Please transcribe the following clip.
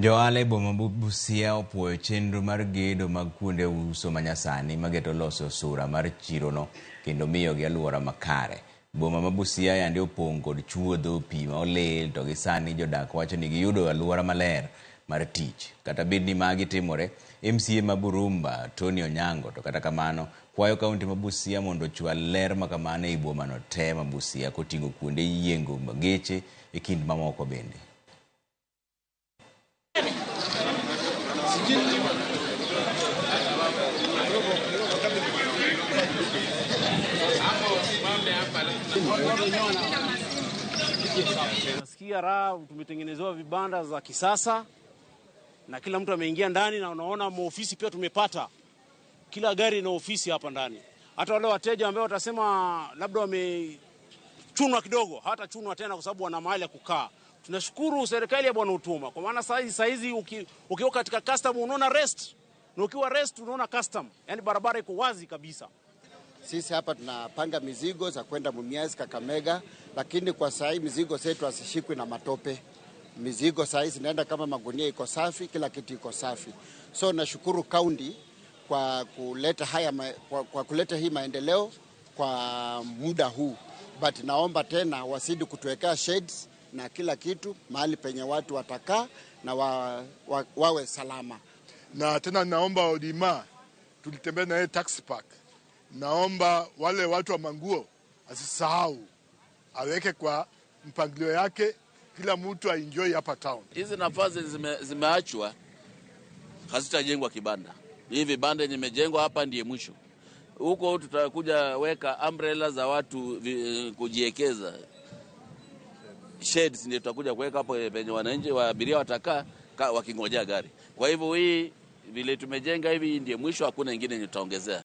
Joale boma Busia opuoyo chenro mar gedo mag kuonde uso manyasani mageto loso sura mar chirono kendo miyo gi alwora makare. Boma ma Busia yande opong' kod chuodho pi ma olil to gi sani jodak wacho ni giyudo alwora maler mar tich. Kata bed ni magi timore, MCA ma Burumba Tony Onyango to kata kamano kwayo kaunti ma Busia mondo ochwal ler makamano ei boma no te ma Busia koting'o kuonde yiengo geche e kind mamoko bende. Nasikia raha, tumetengenezewa vibanda za kisasa na kila mtu ameingia ndani, na unaona maofisi pia tumepata. Kila gari ina ofisi hapa ndani. Hata wale wateja ambao watasema labda wamechunwa kidogo, hata chunwa tena kwa sababu wana mahali ya kukaa. Tunashukuru serikali ya Bwana Utuma, kwa maana saa hizi ukiwa katika custom unaona rest, na ukiwa rest unaona custom. Yaani barabara iko wazi kabisa. Sisi hapa tunapanga mizigo za kwenda Mumias, Kakamega, lakini kwa saa hii mizigo zetu asishikwe na matope. Mizigo saa hii zinaenda kama magunia, iko safi, kila kitu iko safi. So nashukuru kaunti kwa kuleta hii maendeleo kwa muda huu. But naomba tena wasidi kutuwekea shades na kila kitu mahali penye watu watakaa na wawe salama. Na tena naomba Odima tulitembea na yeye taxi park. Naomba wale watu wa manguo asisahau, aweke kwa mpangilio yake, kila mtu aenjoy hapa town. Hizi nafasi zimeachwa, hazitajengwa kibanda. Hivi vibanda vimejengwa hapa ndiye mwisho. Huko tutakuja weka umbrella za watu kujiekeza. Shades ndio tutakuja kuweka hapo penye wananchi wa abiria watakaa wakingojea gari. Kwa hivyo hii vile tumejenga hivi ndiye mwisho, hakuna nyingine tutaongezea.